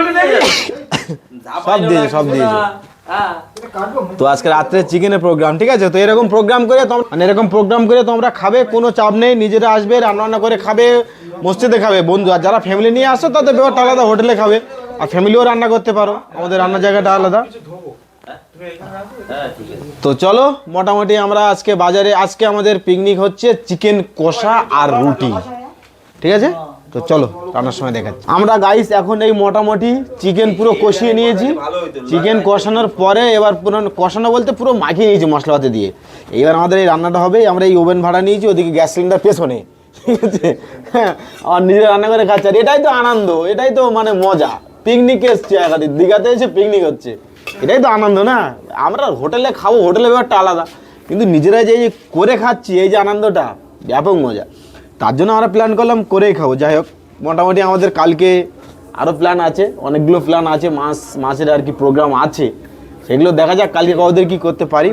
সব দিয়েছে, সব দিয়েছে। হ্যাঁ তো আজকে রাত্রে চিকেনের প্রোগ্রাম, ঠিক আছে? তো এরকম প্রোগ্রাম করে তোমরা, মানে এরকম প্রোগ্রাম করে তোমরা খাবে, কোনো চাপ নেই, নিজেরা আসবে, রান্না করে খাবে, মসজিদে খাবে বন্ধু। আর যারা ফ্যামিলি নিয়ে আসো তাদের ব্যাপারটা আলাদা, হোটেলে খাবে। আর ফ্যামিলিও রান্না করতে পারো, আমাদের রান্নার জায়গাটা আলাদা। হ্যাঁ ঠিক আছে। তো চলো, মোটামুটি আমরা আজকে বাজারে, আজকে আমাদের পিকনিক হচ্ছে চিকেন কষা আর রুটি, ঠিক আছে? তো চলো রান্নার সময় দেখাচ্ছি। আমরা গাইস এখন এই মোটামুটি চিকেন পুরো কষিয়ে নিয়েছি। চিকেন কষানোর পরে এবার পুরো কষানো বলতে পুরো মাখিয়ে নিয়েছি মশলাপাতি দিয়ে। এবার আমাদের এই রান্নাটা হবে, আমরা এই ওভেন ভাড়া নিয়েছি, ওদিকে গ্যাস সিলিন্ডার পেছনে, ঠিক আছে? হ্যাঁ, আর নিজে রান্না করে খাচ্ছে, আর এটাই তো আনন্দ, এটাই তো মানে মজা। পিকনিকে এসছে, একাধিক দীঘাতে এসে পিকনিক হচ্ছে, এটাই তো আনন্দ না? আমরা হোটেলে খাবো, হোটেলের ব্যাপারটা আলাদা, কিন্তু নিজেরা যে এই যে করে খাচ্ছি, এই যে আনন্দটা, ব্যাপক মজা। তার জন্য আমরা প্ল্যান করলাম করেই খাবো। যাই হোক, মোটামুটি আমাদের কালকে আরও প্ল্যান আছে, অনেকগুলো প্ল্যান আছে, মাছের আর কি প্রোগ্রাম আছে, সেগুলো দেখা যাক কালকে কতদের কি করতে পারি।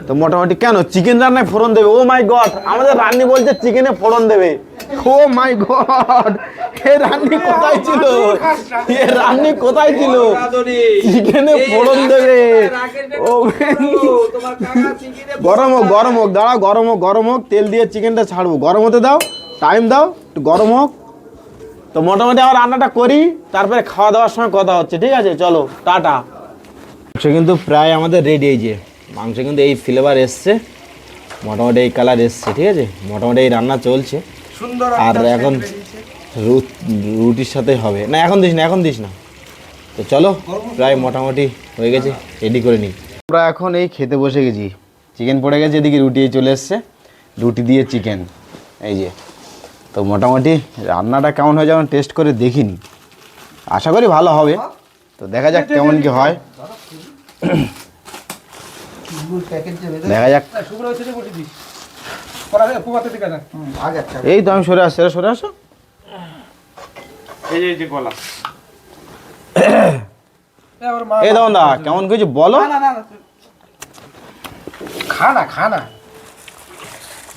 তো মোটামুটি কেন চিকেন রান্নায় ফোড়ন দেবে? ও মাই গড, আমাদের রান্নি বলছে চিকেনে ফোড়ন দেবে। ও মাই গড, এ রান্নি কোথায় ছিল? এ রান্নি কোথায় ছিল? চিকেনে ফোড়ন দেবে। ও গরম হোক, গরম হোক, দাঁড়াও, গরম হোক, গরম হোক, তেল দিয়ে চিকেনটা ছাড়বো, গরম হতে দাও, টাইম দাও, একটু গরম হোক। তো মোটামুটি আমার রান্নাটা করি, তারপরে খাওয়া দাওয়ার সময় কথা হচ্ছে, ঠিক আছে? চলো টাটা। মাংস কিন্তু প্রায় আমাদের রেডি, এই যে মাংস কিন্তু এই ফ্লেভার এসছে, মোটামুটি এই কালার এসছে, ঠিক আছে? মোটামুটি এই রান্না চলছে। সুন্দর আর এখন রুটির সাথে হবে না, এখন দিস না, এখন দিস না। তো চলো, প্রায় মোটামুটি হয়ে গেছে, রেডি করে নিই। আমরা এখন এই খেতে বসে গেছি, চিকেন পড়ে গেছে, এদিকে রুটি চলে এসছে, রুটি দিয়ে চিকেন, এই যে। তো মোটামুটি রান্নাটা কেমন হয়ে যাবে টেস্ট করে দেখিনি, আশা করি ভালো হবে। তো দেখা যাক কেমন কি হয়, দেখা যাক। শুকনো হচ্ছে যে বসে দিস পরে পোকাতে দিকে না এই তো আমি সরে আসছি, সরে আসো। এই যে গলা আবার মা এই দাও না, কেমন কিছু বলো। খানা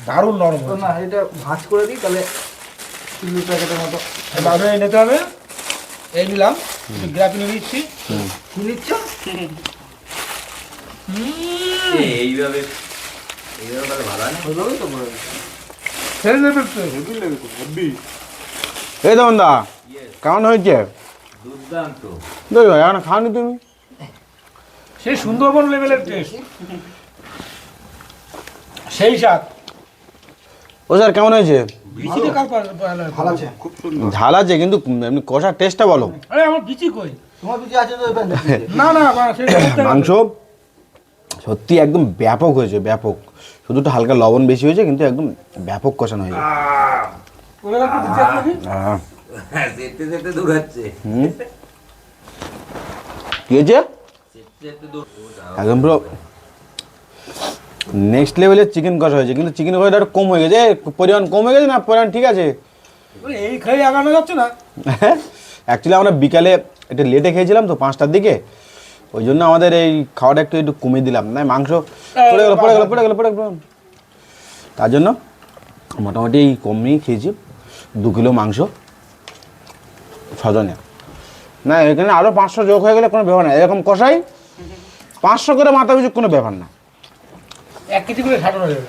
দারুণ নরম না এটা ভাঁজ করে দিই তাহলে চিলি প্যাকেটের মতো ভাবে নিতে হবে। এই নিলাম, গ্রাফি নিয়ে নিচ্ছি। কি নিচ্ছ এইভাবে এইভাবে তাহলে ভালো হয় না? ওইভাবেই তো বলে ছেড়ে দেবে তো। হেভি লাগে তো হেভি এই দাও না, কেমন হয়েছে? দুর্দান্ত। দেখো এখন খাওনি তুমি। সেই সুন্দরবন লেভেলের টেস্ট, সেই স্বাদ। ও স্যার কেমন হয়েছে? বিচিতে কাল ভালো আছে খুব সুন্দর ঝাল আছে, কিন্তু এমনি কষার টেস্টটা বলো। আরে আমার বিচি কই? তোমার কিছু আছে তো এবার না না সেটা করতে হবে। মাংস সত্যি একদম ব্যাপক হয়েছে, ব্যাপক। শুধু একটু হালকা লবণ বেশি হয়েছে, কিন্তু একদম ব্যাপক কষানো হয়েছে। ওগুলো একটু দিতে হবে নাকি? যেতে যেতে দৌড়াচ্ছে। হুম, কি হয়েছে? যেতে যেতে দৌড় একদম পুরো নেক্সট লেভেলের চিকেন কষা হয়েছে, কিন্তু চিকেন কষাটা একটু কম হয়ে গেছে। পরিমাণ কম হয়ে গেছে না, পরিমাণ ঠিক আছে? ওরে এই খেয়ে আগানো যাচ্ছে না। অ্যাকচুয়ালি আমরা বিকালে একটু লেটে খেয়েছিলাম তো, 5টার দিকে, ওই জন্য আমাদের এই খাওয়াটা একটু একটু কমিয়ে দিলাম। না মাংস পড়ে গেল। তার জন্য মোটামুটি কমই খেয়েছি, 2 কিলো মাংস ছজনে। না এখানে আরও 500 যোগ হয়ে গেলে কোনো ব্যাপার না, এরকম কষাই 500 করে মাথা পিছু কোনো ব্যাপার না। 1 কেজি করে ছাড়ানো যাবে।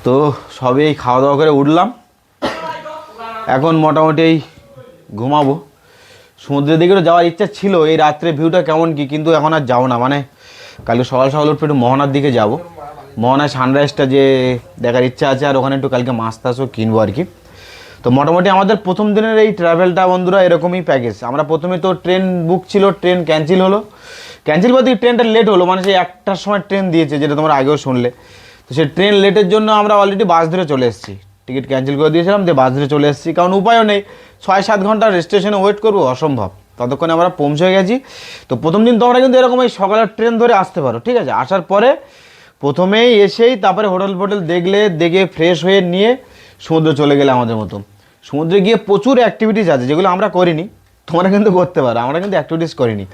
তো সবে এই খাওয়া দাওয়া করে উঠলাম, এখন মোটামুটি এই ঘুমাবো। সমুদ্রের দিকে যাওয়ার ইচ্ছা ছিল, এই রাত্রে ভিউটা কেমন কি, কিন্তু এখন আর যাবো না। মানে কালকে সকাল সকাল উঠে একটু মোহনার দিকে যাব, মোহনায় সানরাইজটা যে দেখার ইচ্ছা আছে, আর ওখানে একটু কালকে মাছ টাছও কিনবো আর কি। তো মোটামুটি আমাদের প্রথম দিনের এই ট্রাভেলটা বন্ধুরা এরকমই প্যাকেজ। আমরা প্রথমে তো ট্রেন বুক ছিল, ট্রেন ক্যান্সেল হলো, ক্যান্সেল বলতে ট্রেনটা লেট হলো, মানে সেই 1টার সময় ট্রেন দিয়েছে, যেটা তোমরা আগেও শুনলে। তো সেই ট্রেন লেটের জন্য আমরা অলরেডি বাস ধরে চলে এসেছি, টিকিট ক্যান্সেল করে দিয়েছিলাম, দিয়ে বাস ধরে চলে এসেছি, কারণ উপায়ও নেই, 6-7 ঘন্টা স্টেশনে ওয়েট করবো, অসম্ভব। ততক্ষণে আমরা পৌঁছে গেছি। তো প্রথম দিন তোমরা কিন্তু এরকম এই সকালের ট্রেন ধরে আসতে পারো, ঠিক আছে। আসার পরে প্রথমেই এসেই তারপরে হোটেল দেখে ফ্রেশ হয়ে নিয়ে সমুদ্রে চলে গেলে আমাদের মতো। সমুদ্রে গিয়ে প্রচুর অ্যাক্টিভিটিস আছে যেগুলো আমরা করিনি, তোমরা কিন্তু করতে পারো, আমরা কিন্তু অ্যাক্টিভিটিস করিনি।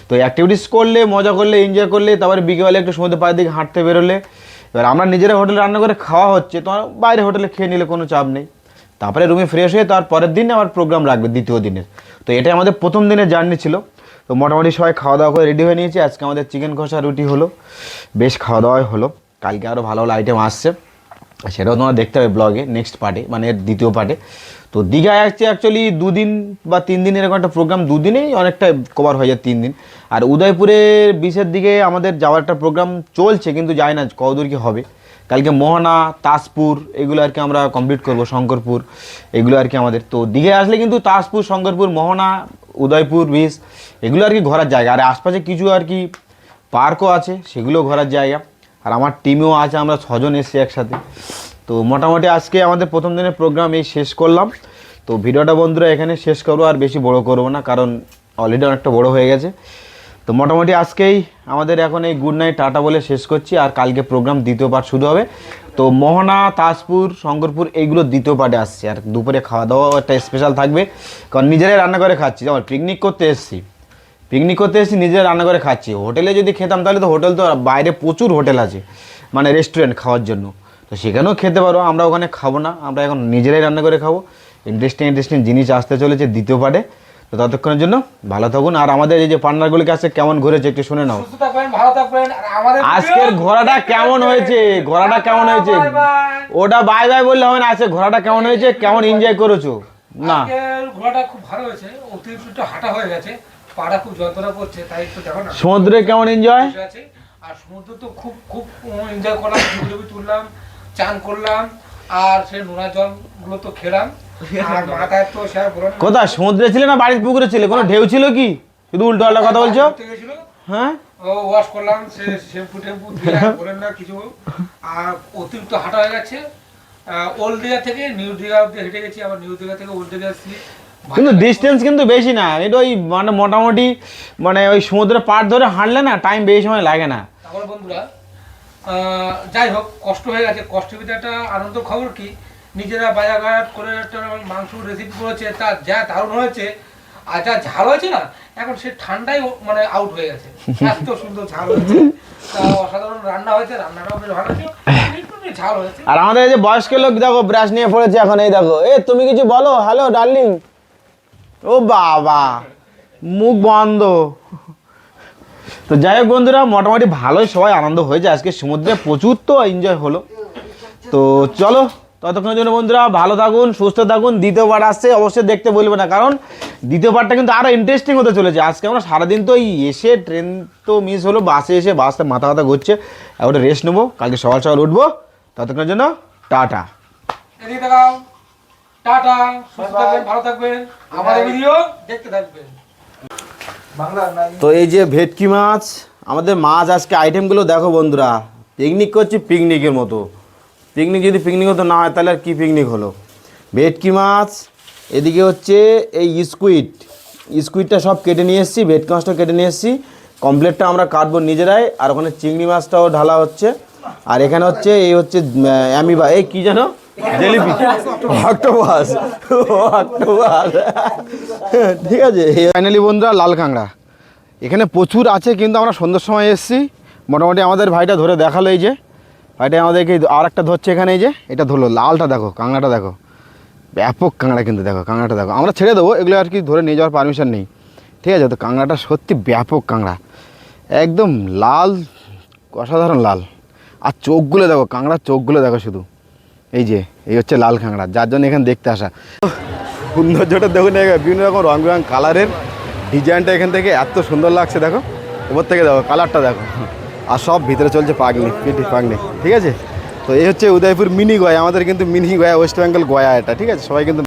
তো অ্যাক্টিভিটিস করলে, মজা করলে, এনজয় করলে, তারপরে বিকেলবেলা একটু সমুদ্রের পাড়ের দিকে হাঁটতে বেরোলে। এবার আমরা নিজেরা হোটেলে রান্না করে খাওয়া হচ্ছে, তোমার বাইরে হোটেলে খেয়ে নিলে কোনো চাপ নেই। তারপরে রুমে ফ্রেশ হয়ে তার পরের দিন আবার প্রোগ্রাম রাখবে দ্বিতীয় দিনের। তো এটাই আমাদের প্রথম দিনের জার্নি ছিল। তো মোটামুটি সবাই খাওয়া দাওয়া করে রেডি হয়ে নিয়েছি। আজকে আমাদের চিকেন কষা রুটি হলো, বেশ খাওয়া দাওয়াই হলো। কালকে আরও ভালো ভালো আইটেম আসছে, সেটাও তোমরা দেখতে হবে ব্লগে নেক্সট পার্টে, মানে এর দ্বিতীয় পার্টে। তো দীঘায় আসছে অ্যাকচুয়ালি 2 দিন বা 3 দিন এরকম একটা প্রোগ্রাম, 2 দিনেই অনেকটা কভার হয়ে যায়, 3 দিন। আর উদয়পুরের বিচের দিকে আমাদের যাওয়ার একটা প্রোগ্রাম চলছে, কিন্তু জানি না কতদূর কি হবে। কালকে মোহনা, তাজপুর এগুলো আর কি আমরা কমপ্লিট করব, শঙ্করপুর এগুলো আর কি আমাদের। তো দীঘায় আসলে কিন্তু তাজপুর, শঙ্করপুর, মোহনা, উদয়পুর বিচ এগুলো আর কি ঘোরার জায়গা। আর আশপাশে কিছু আর কি পার্কও আছে, সেগুলো ঘোরার জায়গা। আর আমার টিমেও আছে, আমরা 6 জন এসেছি একসাথে। তো মোটামুটি আজকে আমাদের প্রথম দিনের প্রোগ্রাম এই শেষ করলাম। তো ভিডিওটা বন্ধুরা এখানে শেষ করবো, আর বেশি বড় করবো না, কারণ অলরেডি অনেকটা বড় হয়ে গেছে। তো মোটামুটি আজকেই আমাদের এখন এই গুড নাইট টাটা বলে শেষ করছি। আর কালকে প্রোগ্রাম দ্বিতীয় পার্ট শুরু হবে। তো মোহনা, তাজপুর, শঙ্করপুর এইগুলো দ্বিতীয় পার্টে আসছে। আর দুপুরে খাওয়া দাওয়াও একটা স্পেশাল থাকবে, কারণ নিজেরাই রান্না করে খাচ্ছি। যেমন পিকনিক করতে এসেছি, নিজেরা রান্না করে খাচ্ছি। হোটেলে যদি খেতাম তাহলে তো হোটেল তো বাইরে প্রচুর হোটেল আছে, মানে রেস্টুরেন্ট খাওয়ার জন্য, তো সেখানেও খেতে পারো। আমরা ওখানে খাবো না, আমরা এখন নিজেরাই রান্না করে খাবো। ইন্টারেস্টিং জিনিস আসতে চলেছে দ্বিতীয় পার্টে। তো ততক্ষণের জন্য ভালো থাকুন। আর আমাদের এই যে পার্টনারগুলির কাছে কেমন ঘুরেছে একটু শুনে নাও। সুস্থ থাকবেন, ভালো থাকবেন। আর আমাদের আজকের ঘোরাটা কেমন হয়েছে, ওটা বাই বাই বললে হবে না। আজকে ঘোরাটা কেমন হয়েছে, কেমন এনজয় করেছো? না, আজকের ঘোরাটা খুব ভালো হয়েছে, অতিরিক্ত হাঁটা হয়ে গেছে, পাড়া খুব যন্ত্রণা করছে, তাই একটু দেখো না সমুদ্রে কেমন এনজয় আছে। আর সমুদ্র তো খুব খুব এনজয় করলাম, ছবি তুললাম, চান করলাম, আর সেই নোনা জলগুলো তো খেলাম। আর মাথায় তো সে বলুন, কোথায় সমুদ্রে ছিলে না বাড়ির পুকুরে ছিলে? কোনো ঢেউ ছিল কি? শুধু উল্টো পাল্টা কথা বলছো। হ্যাঁ, ও ওয়াশ করলাম, সে শ্যাম্পু টেম্পু দিয়ে বলেন না কিছু। আর অতিরিক্ত হাঁটা হয়ে গেছে। ওল্ড দীঘা থেকে নিউ দীঘা অব্দি হেঁটে গেছি, আবার নিউ দীঘা থেকে ওল্ড দীঘা আসছি। কিন্তু ডিস্টেন্স কিন্তু বেশি না, এটা ওই মানে মোটামুটি মানে ওই সমুদ্রের পাড় ধরে হাঁটলে না টাইম বেশি সময় লাগে না। তারপর বন্ধুরা যাই হোক, কষ্ট হয়ে গেছে, কষ্টের ভিতরে একটা আনন্দ খবর কি, নিজেরা বাজারঘাট করে একটা মাংস রেসিপি করেছে, তা যা দারুণ হয়েছে। আর যা ঝাল হয়েছে না, এখন সে ঠান্ডাই মানে আউট হয়ে গেছে, এত সুন্দর ঝাল হয়েছে। তা অসাধারণ রান্না হয়েছে, রান্নাটাও বেশ ভালো হয়েছে, একটু ঝাল হয়েছে। আর আমাদের এই যে বয়স্ক লোক দেখো ব্রাশ নিয়ে পড়েছে এখন, এই দেখো। এ তুমি কিছু বলো, হ্যালো ডার্লিং। ও বাবা, মুখ বন্ধ। তো যাই হোক বন্ধুরা, মোটামুটি ভালোই সবাই আনন্দ হয়েছে আজকে, সমুদ্রে প্রচুর তো এনজয় হলো। তো চলো ততক্ষণের জন্য বন্ধুরা ভালো থাকুন, সুস্থ থাকুন। দ্বিতীয় পার্ট আসছে, অবশ্যই দেখতে বলবে না, কারণ দ্বিতীয় পার্টটা কিন্তু আরও ইন্টারেস্টিং হতে চলেছে। আজকে আমরা সারাদিন তো এই এসে ট্রেন তো মিস হলো, বাসে এসে বাসটা মাথা ঘুরছে, একটা রেস্ট নেবো, কালকে সকাল সকাল উঠবো। ততক্ষণের জন্য টাটা। এদিকে দেখাও, টাটা, সুস্থ থাকবেন, ভালো থাকবেন, আমাদের ভিডিও দেখতে থাকবেন। তো এই যে ভেটকি মাছ, আমাদের মাছ আজকে আইটেমগুলো দেখো বন্ধুরা, পিকনিক করছি পিকনিকের মতো। পিকনিক যদি পিকনিক হতো না হয় তাহলে আর কি পিকনিক হলো। ভেটকি মাছ, এদিকে হচ্ছে এই স্কুইডটা সব কেটে নিয়ে এসেছি, ভেটকি মাছটাও কেটে নিয়ে এসেছি, কমপ্লেটটা আমরা কাটবো নিজেরাই। আর ওখানে চিংড়ি মাছটাও ঢালা হচ্ছে। আর এখানে হচ্ছে এই হচ্ছে অ্যামিবা, এই কী জানো, জেলিপি, অক্টোপাস, ঠিক আছে। ফাইনালি বন্ধুরা লাল কাঁকড়া এখানে প্রচুর আছে, কিন্তু আমরা সন্ধ্যার সময় এসেছি। মোটামুটি আমাদের ভাইটা ধরে দেখালো, এই যে ভাইটা আমাদেরকে আর একটা ধরছে এখানে, এই যে এটা ধরলো, লালটা দেখো, কাঁকড়াটা দেখো, ব্যাপক কাঁকড়া কিন্তু, দেখো কাঁকড়াটা দেখো। আমরা ছেড়ে দেবো, এগুলো আর কি ধরে নিয়ে যাওয়ার পারমিশন নেই, ঠিক আছে। তো কাঁকড়াটা সত্যি ব্যাপক কাঁকড়া, একদম লাল, অসাধারণ লাল। আর চোখগুলো দেখো, কাঁকড়ার চোখগুলো দেখো শুধু, এই যে এই হচ্ছে লাল কাঁকড়া, যার জন্য এখানে দেখতে আসা। সৌন্দর্যটা দেখুন, বিভিন্ন রকম রং বেরং কালারের ডিজাইনটা এখান থেকে এত সুন্দর লাগছে, দেখো উপর থেকে দেখো কালারটা দেখো। আর সব ভিতরে চলছে পাগনি, ঠিক আছে। তো এই হচ্ছে উদয়পুর মিনি গয়া, আমাদের কিন্তু মিনি গয়া, ওয়েস্ট বেঙ্গল গয়া এটা, ঠিক আছে। সবাই কিন্তু